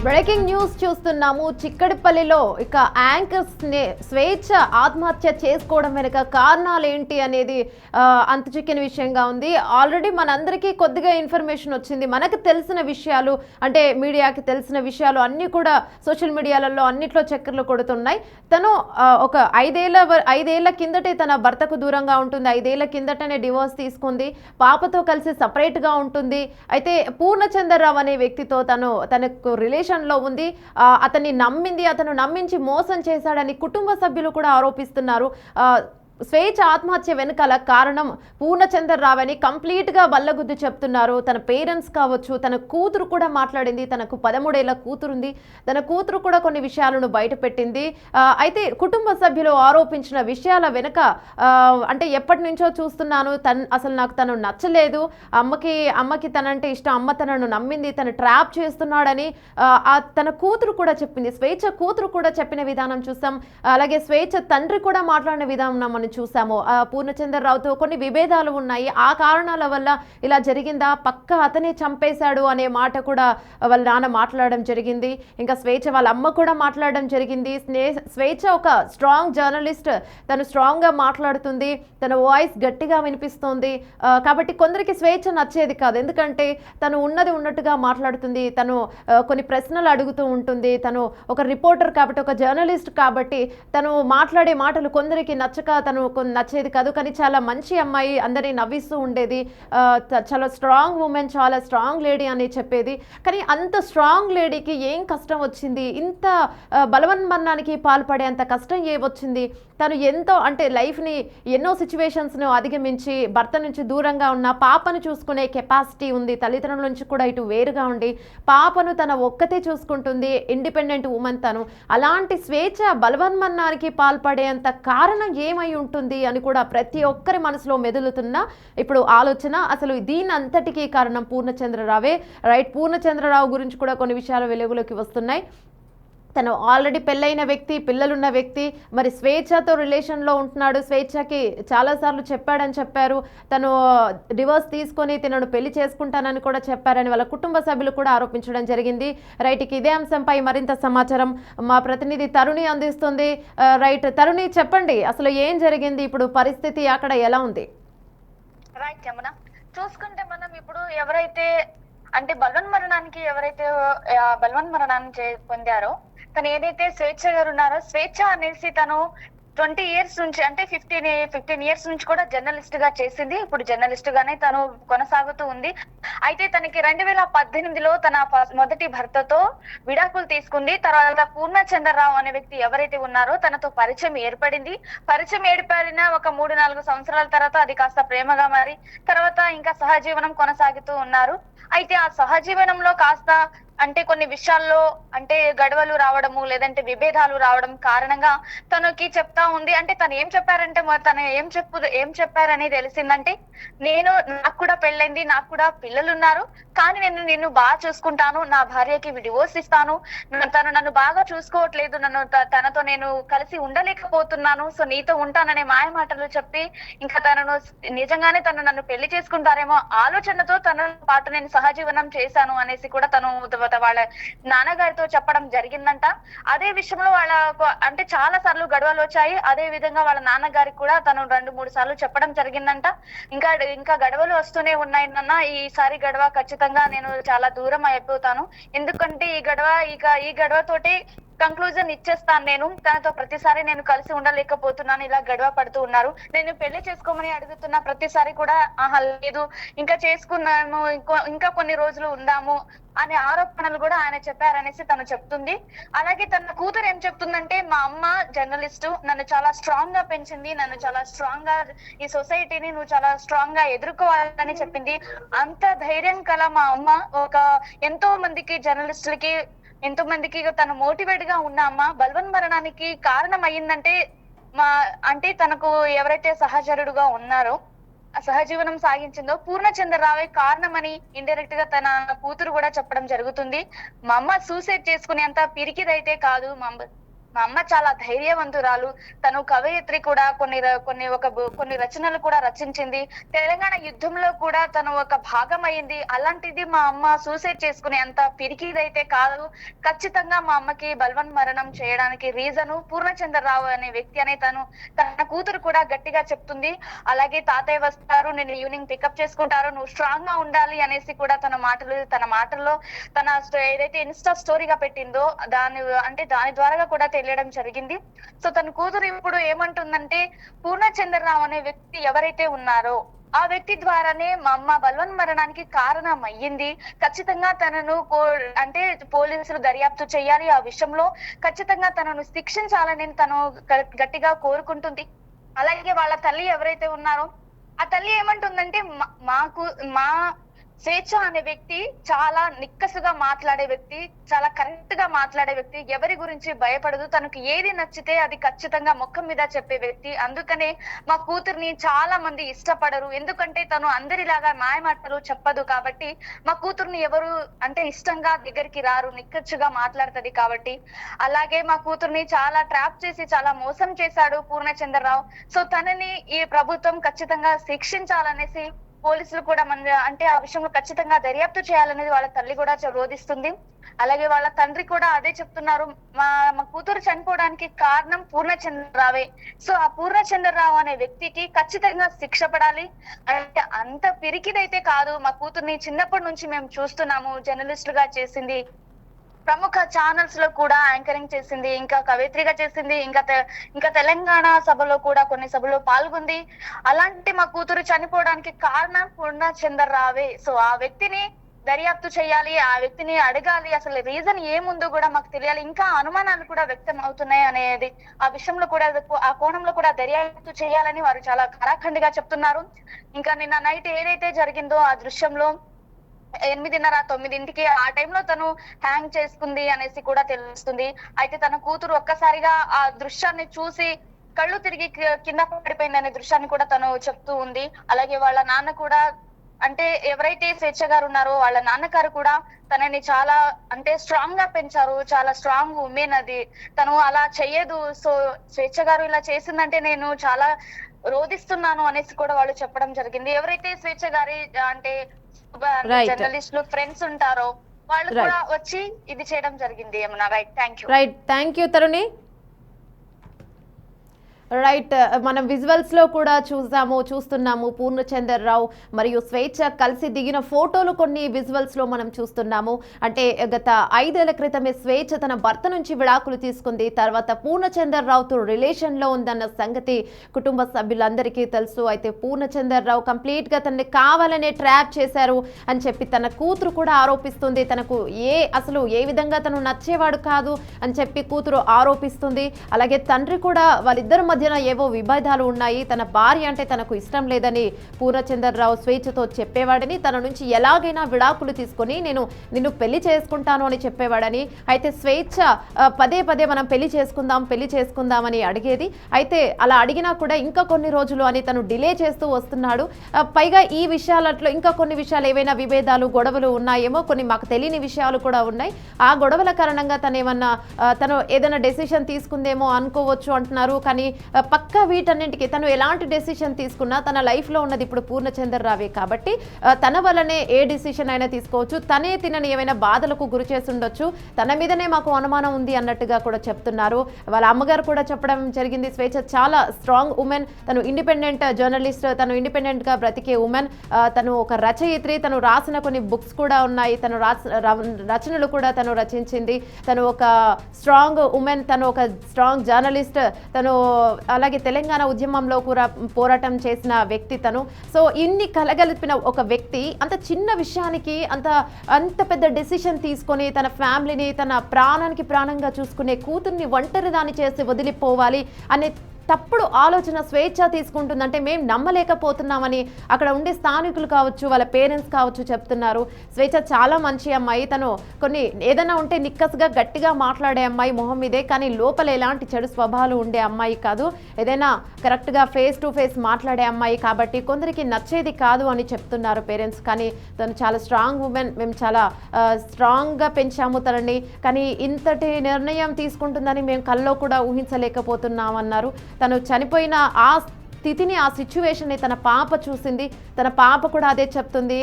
Breaking news చూస్తున్నాము. చిక్కడిపల్లిలో ఇక anchors స్వేచ్ఛ ఆత్మహత్య చేసుకోవడం వెనుక కారణాలు ఏంటి అనేది అంతుచిక్కిన విషయంగా ఉంది. ఆల్రెడీ మనందరికీ కొద్దిగా ఇన్ఫర్మేషన్ వచ్చింది. మనకు తెలిసిన విషయాలు అంటే మీడియాకి తెలిసిన విషయాలు అన్నీ కూడా సోషల్ మీడియాలలో అన్నిట్లో చక్కర్లు కొడుతున్నాయి. తను ఒక ఐదేళ్ల కిందటే తన భర్తకు దూరంగా ఉంటుంది. 5 ఏళ్ల కిందటనే డివోర్స్ తీసుకుంది. పాపతో కలిసి సపరేట్గా ఉంటుంది. అయితే పూర్ణచంద్రరావు అనే వ్యక్తితో తనకు రిలేషన్లో ఉంది. అతను నమ్మించి మోసం చేశాడని కుటుంబ సభ్యులు కూడా ఆరోపిస్తున్నారు. స్వేచ్ఛ ఆత్మహత్య వెనుకాల కారణం పూర్ణచంద్రరావు అని కంప్లీట్గా బల్లగుద్ది చెప్తున్నారు. తన పేరెంట్స్ కావచ్చు, తన కూతురు కూడా మాట్లాడింది. తనకు 13 ఏళ్ల కూతురుంది. తన కూతురు కూడా కొన్ని విషయాలను బయటపెట్టింది. అయితే కుటుంబ సభ్యులు ఆరోపించిన విషయాల వెనుక అంటే ఎప్పటి నుంచో చూస్తున్నాను, అసలు నాకు తను నచ్చలేదు, అమ్మకి తనంటే ఇష్టం, అమ్మ తనను నమ్మింది, తను ట్రాప్ చేస్తున్నాడని తన కూతురు కూడా చెప్పింది. స్వేచ్ఛ కూతురు కూడా చెప్పిన విధానం చూసాం. అలాగే స్వేచ్ఛ తండ్రి కూడా మాట్లాడిన విధానం చూసాము. పూర్ణచంద్రరావుతో కొన్ని విభేదాలు ఉన్నాయి. ఆ కారణాల వల్ల ఇలా జరిగిందా, పక్క అతనే చంపేశాడు అనే మాట కూడా వాళ్ళ నాన్న మాట్లాడడం జరిగింది. ఇంకా స్వేచ్ఛ వాళ్ళ అమ్మ కూడా మాట్లాడడం జరిగింది. స్వేచ్ఛ ఒక స్ట్రాంగ్ జర్నలిస్ట్, తను స్ట్రాంగ్గా మాట్లాడుతుంది, తన వాయిస్ గట్టిగా వినిపిస్తుంది. కాబట్టి కొందరికి స్వేచ్ఛ నచ్చేది కాదు. ఎందుకంటే తను ఉన్నది ఉన్నట్టుగా మాట్లాడుతుంది. తను కొన్ని ప్రశ్నలు అడుగుతూ ఉంటుంది. తను ఒక రిపోర్టర్ కాబట్టి, ఒక జర్నలిస్ట్ కాబట్టి తను మాట్లాడే మాటలు కొందరికి నచ్చక తను నచ్చేది కాదు. కానీ చాలా మంచి అమ్మాయి, అందరినీ నవ్విస్తూ ఉండేది, చాలా స్ట్రాంగ్ ఉమెన్, చాలా స్ట్రాంగ్ లేడీ అని చెప్పేది. కానీ అంత స్ట్రాంగ్ లేడీకి ఏం కష్టం వచ్చింది? ఇంత బలవన్మరణానికి పాల్పడే అంత కష్టం ఏమొచ్చింది? తను ఎంతో అంటే లైఫ్ని ఎన్నో సిచ్యువేషన్స్ను అధిగమించి భర్త నుంచి దూరంగా ఉన్న పాపను చూసుకునే కెపాసిటీ ఉంది. తల్లిదండ్రుల నుంచి కూడా ఇటు వేరుగా ఉండి పాపను తన ఒక్కతే చూసుకుంటుంది. ఇండిపెండెంట్ ఉమెన్ తను. అలాంటి స్వేచ్ఛ బలవన్మరణానికి పాల్పడేంత కారణం ఏమై ఉంటుంది అని కూడా ప్రతి ఒక్కరి మనసులో మెదులుతున్న ఇప్పుడు ఆలోచన. అసలు దీని అంతటికీ కారణం పూర్ణచంద్రరావే. రైట్, పూర్ణచంద్రరావు గురించి కూడా కొన్ని విషయాలు వెలుగులోకి వస్తున్నాయి. తను ఆల్రెడీ పెళ్ళైన వ్యక్తి, పిల్లలున్న వ్యక్తి, మరి స్వేచ్ఛతో రిలేషన్లో ఉంటున్నాడు. స్వేచ్ఛకి చాలాసార్లు చెప్పారు. తను డివోర్స్ తీసుకొని తనను పెళ్లి చేసుకుంటానని కూడా చెప్పారని వాళ్ళ కుటుంబ సభ్యులు కూడా ఆరోపించడం జరిగింది. రైట్, ఇదే అంశంపై మరింత సమాచారం మా ప్రతినిధి తరుణి అందిస్తుంది. రైట్ తరుణి, చెప్పండి అసలు ఏం జరిగింది, ఇప్పుడు పరిస్థితి అక్కడ ఎలా ఉంది? రైట్ యమున, చూసుకుంటే మనం ఇప్పుడు ఎవరైతే అంటే బలవన్మరణానికి పొందారో తను ఏదైతే స్వేచ్ఛ గారు ఉన్నారో, స్వేచ్ఛ అనేసి తను 20 years నుంచి అంటే 15 years నుంచి కూడా జర్నలిస్ట్ గా చేసింది. ఇప్పుడు జర్నలిస్ట్ గానే తను కొనసాగుతూ ఉంది. అయితే తనకి 2018లో తన మొదటి భర్తతో విడాకులు తీసుకుంది. తర్వాత పూర్ణచంద్రరావు అనే వ్యక్తి ఎవరైతే ఉన్నారో తనతో పరిచయం ఏర్పడింది. పరిచయం ఏర్పడిన ఒక 3-4 సంవత్సరాల తర్వాత అది కాస్త ప్రేమగా మారి తర్వాత ఇంకా సహజీవనం కొనసాగుతూ ఉన్నారు. అయితే ఆ సహజీవనంలో కాస్త అంటే కొన్ని విషయాల్లో అంటే గడవలు రావడము, లేదంటే విభేదాలు రావడం కారణంగా తనకి చెప్తా ఉంది. అంటే తను ఏం చెప్పారంటే, తను ఏం చెప్పారని తెలిసిందంటే, నాకు కూడా పెళ్ళైంది, నాకు కూడా పిల్లలు ఉన్నారు, కానీ నేను నిన్ను బాగా చూసుకుంటాను, నా భార్యకి డివోర్స్ ఇస్తాను, తను నన్ను బాగా చూసుకోవట్లేదు, తనతో నేను కలిసి ఉండలేకపోతున్నాను, సో నీతో ఉంటాననే మాయ మాటలు చెప్పి ఇంకా నిజంగానే నన్ను పెళ్లి చేసుకుంటారేమో ఆలోచనతో తన పాటు నేను సహజీవనం చేశాను అనేసి కూడా తను వాళ్ళ నాన్నగారితో చెప్పడం జరిగిందంట. అదే విషయంలో వాళ్ళ అంటే చాలా సార్లు గొడవలు వచ్చాయి. అదే విధంగా వాళ్ళ నాన్నగారికి కూడా తను 2-3 సార్లు చెప్పడం జరిగిందంట. ఇంకా గొడవలు వస్తూనే ఉన్నాయి నాన్న, ఈసారి గొడవ ఖచ్చితంగా నేను చాలా దూరం అయిపోతాను, ఎందుకంటే ఈ గొడవతోటి కంక్లూజన్ ఇచ్చేస్తాను, నేను తనతో ప్రతిసారి నేను కలిసి ఉండలేకపోతున్నాను, ఇలా గొడవ పడుతూ ఉన్నారు, నేను పెళ్లి చేసుకోమని అడుగుతున్నా ప్రతిసారి కూడా ఆహా లేదు, ఇంకా చేసుకున్నాము, ఇంకా కొన్ని రోజులు ఉందాము అనే ఆరోపణలు కూడా ఆయన చెప్పారనేసి తను చెప్తుంది. అలాగే తన కూతురు ఏం చెప్తుందంటే, మా అమ్మ జర్నలిస్టు, నన్ను చాలా స్ట్రాంగ్ గా పెంచింది, నన్ను చాలా స్ట్రాంగ్ గా ఈ సొసైటీని నువ్వు చాలా స్ట్రాంగ్ గా ఎదుర్కోవాలని చెప్పింది. అంత ధైర్యం కల మా అమ్మ ఎంతో మందికి జర్నలిస్టులకి ఎంతో మందికి తను మోటివేట్ గా ఉన్న అమ్మ బలవన్మరణానికి కారణం అయ్యిందంటే అంటే తనకు ఎవరైతే సహచరుడుగా ఉన్నారో సహజీవనం సాగించిందో పూర్ణచంద్రరావే కారణమని ఇండైరెక్ట్ గా తన కూతురు కూడా చెప్పడం జరుగుతుంది. మా అమ్మ సూసైడ్ చేసుకునేంత పిరికిదైతే కాదు, మా అమ్మ చాలా ధైర్యవంతురాలు. తను కవయిత్రి కూడా. కొన్ని రచనలు కూడా రచించింది. తెలంగాణ యుద్ధంలో కూడా తను ఒక భాగమైంది. అలాంటిది మా అమ్మ సూసైడ్ చేసుకునే అంత పిరికిదైతే కాదు. ఖచ్చితంగా మా అమ్మకి బలవన్ మరణం చేయడానికి రీజను పూర్ణచంద్రరావు అనే వ్యక్తి అని తన కూతురు కూడా గట్టిగా చెప్తుంది. అలాగే తాతయ్య వస్తారు, నేను ఈవినింగ్ పికప్ చేసుకుంటారు, నువ్వు స్ట్రాంగ్ గా ఉండాలి అనేసి కూడా తన మాటల్లో ఏదైతే ఇన్స్టా స్టోరీగా పెట్టిందో దాని ద్వారా కూడా తెలియడం జరిగింది. సో తన కూతురు ఇప్పుడు ఏమంటుందంటే, పూర్ణచంద్రరావు అనే వ్యక్తి ఎవరైతే ఉన్నారో ఆ వ్యక్తి ద్వారానే మా అమ్మ బలవన్ మరణానికి కారణం అయ్యింది. ఖచ్చితంగా తనను పోలీసులు దర్యాప్తు చేయాలి. ఆ విషయంలో ఖచ్చితంగా తనను శిక్షించాలని తను గట్టిగా కోరుకుంటుంది. అలాగే వాళ్ళ తల్లి ఎవరైతే ఉన్నారో ఆ తల్లి ఏమంటుందంటే, మా స్వేచ్ఛ అనే వ్యక్తి చాలా నిక్కసుగా మాట్లాడే వ్యక్తి, చాలా కరెక్ట్ గా మాట్లాడే వ్యక్తి, ఎవరి గురించి భయపడదు, తనకు ఏది నచ్చితే అది ఖచ్చితంగా ముఖం మీద చెప్పే వ్యక్తి. అందుకనే మా కూతుర్ని చాలా మంది ఇష్టపడరు, ఎందుకంటే తను అందరిలాగా మాయమాటలు చెప్పదు కాబట్టి. మా కూతుర్ని ఎవరు ఇష్టంగా దగ్గరికి రారు, నిక్కచ్చుగా మాట్లాడుతుంది కాబట్టి. అలాగే మా కూతుర్ని చాలా ట్రాప్ చేసి చాలా మోసం చేశాడు పూర్ణచంద్రరావు. సో తనని ఈ ప్రభుత్వం ఖచ్చితంగా శిక్షించాలనేసి పోలీసులు కూడా ఆ విషయంలో ఖచ్చితంగా దర్యాప్తు చేయాలనేది వాళ్ళ తల్లి కూడా రోధిస్తుంది. అలాగే వాళ్ళ తండ్రి కూడా అదే చెప్తున్నారు, మా కూతురు చనిపోవడానికి కారణం పూర్ణచంద్రరావే. సో ఆ పూర్ణచంద్రరావు అనే వ్యక్తికి ఖచ్చితంగా శిక్ష పడాలి. అంత పిరికిదైతే కాదు. మా కూతుర్ని చిన్నప్పటి నుంచి మేము చూస్తున్నాము, జర్నలిస్ట్ గా చేసింది, ప్రముఖ ఛానల్స్ లో కూడా యాంకరింగ్ చేసింది, ఇంకా కవయిత్రిగా చేసింది, ఇంకా తెలంగాణ సభలో కూడా కొన్ని సభలో పాల్గొంది. అలాంటి మా కూతురు చనిపోవడానికి కారణం పూర్ణచంద్రరావే. సో ఆ వ్యక్తిని దర్యాప్తు చేయాలి, ఆ వ్యక్తిని అడగాలి, అసలు రీజన్ ఏముందో కూడా మాకు తెలియాలి. ఇంకా అనుమానాలు కూడా వ్యక్తం అవుతున్నాయి అనేది ఆ విషయంలో కూడా, ఆ కోణంలో కూడా దర్యాప్తు చేయాలని వారు చాలా ఖరాఖండిగా చెప్తున్నారు. ఇంకా నిన్న నైట్ ఏదైతే జరిగిందో ఆ దృశ్యంలో 8:30-9 ఆ టైంలో తను హ్యాంగ్ చేసుకుంది అనేసి కూడా తెలుస్తుంది. అయితే తన కూతురు ఒక్కసారిగా ఆ దృశ్యాన్ని చూసి కళ్ళు తిరిగి కింద పడిపోయింది అనే దృశ్యాన్ని కూడా తను చెప్తూ ఉంది. అలాగే వాళ్ళ నాన్న కూడా ఎవరైతే స్వేచ్ఛ గారు ఉన్నారో వాళ్ళ నాన్నగారు కూడా తనని చాలా స్ట్రాంగ్ గా పెంచారు, చాలా స్ట్రాంగ్ ఉమెన్ అది, తను అలా చెయ్యదు. సో స్వేచ్ఛ గారు ఇలా చేసిందంటే నేను చాలా రోధిస్తున్నాను అనేసి కూడా వాళ్ళు చెప్పడం జరిగింది. ఎవరైతే స్వేచ్ఛ గారి జర్నలిస్టులు ఫ్రెండ్స్ ఉంటారో వాళ్ళు కూడా వచ్చి ఇది చేయడం జరిగింది. ఏమన్నా థ్యాంక్ యూ తరుణి. రైట్, మనం విజువల్స్లో కూడా చూస్తున్నాము పూర్ణచంద్రరావు మరియు స్వేచ్ఛ కలిసి దిగిన ఫోటోలు కొన్ని విజువల్స్లో మనం చూస్తున్నాము. గత 5 ఏళ్ల క్రితమే స్వేచ్ఛ తన భర్త నుంచి విడాకులు తీసుకుంది. తర్వాత పూర్ణచంద్రరావుతో రిలేషన్లో ఉందన్న సంగతి కుటుంబ సభ్యులందరికీ తెలుసు. అయితే పూర్ణచంద్రరావు కంప్లీట్గా తనని కావాలనే ట్రాప్ చేశారు అని చెప్పి తన కూతురు కూడా ఆరోపిస్తుంది. తనకు అసలు ఏ విధంగా తను నచ్చేవాడు కాదు అని చెప్పి కూతురు ఆరోపిస్తుంది. అలాగే తండ్రి కూడా వాళ్ళిద్దరు మధ్యన ఏవో విభేదాలు ఉన్నాయి, తన భార్య అంటే తనకు ఇష్టం లేదని పూర్ణచంద్రరావు స్వేచ్ఛతో చెప్పేవాడని, తన నుంచి ఎలాగైనా విడాకులు తీసుకొని నేను నిన్ను పెళ్లి చేసుకుంటాను అని చెప్పేవాడని. అయితే స్వేచ్ఛ పదే మనం పెళ్లి చేసుకుందాం అని అడిగేది. అయితే అలా అడిగినా కూడా ఇంకా కొన్ని రోజులు అని తను డిలే చేస్తూ వస్తున్నాడు. పైగా ఈ విషయాలలో ఇంకా కొన్ని విషయాలు ఏవైనా విభేదాలు గొడవలు ఉన్నాయేమో, కొన్ని మాకు తెలియని విషయాలు కూడా ఉన్నాయి. ఆ గొడవల కారణంగా తను ఏదైనా డెసిషన్ తీసుకుందేమో అనుకోవచ్చు అంటున్నారు. కానీ పక్కా వీటన్నింటికి తను ఎలాంటి డెసిషన్ తీసుకున్నా తన లైఫ్లో ఉన్నది ఇప్పుడు పూర్ణచంద్రరావే కాబట్టి తన వల్లనే ఏ డెసిషన్ అయినా తీసుకోవచ్చు. తినని ఏమైనా బాధలకు గురి చేసి ఉండొచ్చు, తన మీదనే మాకు అనుమానం ఉంది అన్నట్టుగా కూడా చెప్తున్నారు. వాళ్ళ అమ్మగారు కూడా చెప్పడం జరిగింది, స్వేచ్ఛ చాలా స్ట్రాంగ్ ఉమెన్, తను ఇండిపెండెంట్ జర్నలిస్ట్, తను ఇండిపెండెంట్గా బ్రతికే ఉమెన్, తను ఒక రచయిత్రి, తను రాసిన కొన్ని బుక్స్ కూడా ఉన్నాయి, తను రచనలు కూడా తను రచించింది, తను ఒక స్ట్రాంగ్ ఉమెన్, తను ఒక స్ట్రాంగ్ జర్నలిస్ట్, తను అలాగే తెలంగాణ ఉద్యమంలో కూడా పోరాటం చేసిన వ్యక్తి తను. సో ఇన్ని కలగలిపిన ఒక వ్యక్తి అంత చిన్న విషయానికి అంత పెద్ద డెసిషన్ తీసుకొని తన ఫ్యామిలీని తన ప్రాణానికి ప్రాణంగా చూసుకునే కూతుర్ని ఒంటరిదాన్ని చేసి వదిలిపోవాలి అనే తప్పుడు ఆలోచన స్వేచ్ఛ తీసుకుంటుందంటే మేము నమ్మలేకపోతున్నామని అక్కడ ఉండే స్థానికులు కావచ్చు, వాళ్ళ పేరెంట్స్ కావచ్చు చెప్తున్నారు. స్వేచ్ఛ చాలా మంచి అమ్మాయి, తను కొన్ని ఏదైనా ఉంటే నిక్కసుగా గట్టిగా మాట్లాడే అమ్మాయి మొహం మీదే, కానీ లోపల ఎలాంటి చెడు స్వభావాలు ఉండే అమ్మాయి కాదు, ఏదైనా కరెక్ట్గా ఫేస్ టు ఫేస్ మాట్లాడే అమ్మాయి కాబట్టి కొందరికి నచ్చేది కాదు అని చెప్తున్నారు పేరెంట్స్. కానీ తను చాలా స్ట్రాంగ్ ఉమెన్, మేము చాలా స్ట్రాంగ్గా పెంచాము తనని, కానీ ఇంతటి నిర్ణయం తీసుకుంటుందని మేము కల్లో కూడా ఊహించలేకపోతున్నామన్నారు. తను చనిపోయిన ఆ స్థితిని, ఆ సిచ్యువేషన్ని తన పాప చూసింది. తన పాప కూడా అదే చెప్తుంది,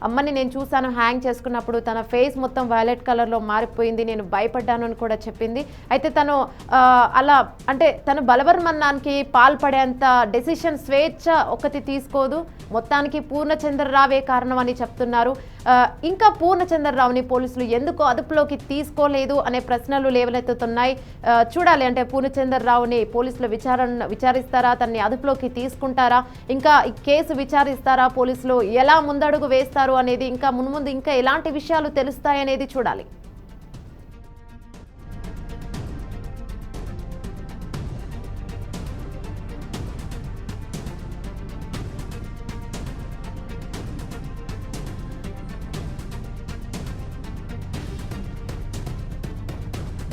అమ్మని నేను చూశాను హ్యాంగ్ చేసుకున్నప్పుడు, తన ఫేస్ మొత్తం వైలెట్ కలర్లో మారిపోయింది, నేను భయపడ్డాను అని కూడా చెప్పింది. అయితే తను అలా అంటే తను బలవన్మరణానికి పాల్పడేంత డెసిషన్ స్వేచ్ఛ ఒకటి తీసుకోదు, మొత్తానికి పూర్ణచంద్రరావే కారణం అని చెప్తున్నారు. ఇంకా పూర్ణచంద్రరావుని పోలీసులు ఎందుకు అదుపులోకి తీసుకోలేదు అనే ప్రశ్నలు లేవనెత్తుతున్నాయి. చూడాలి, అంటే పూర్ణచంద్రరావుని పోలీసులు విచారిస్తారా, తనని అదుపులోకి తీసుకుంటారా, ఇంకా ఈ కేసు విచారిస్తారా, పోలీసులు ఎలా ముందడుగు వేస్తారు అనేది, ఇంకా మున్ముందు ఇంకా ఎలాంటి విషయాలు తెలుస్తాయనేది చూడాలి.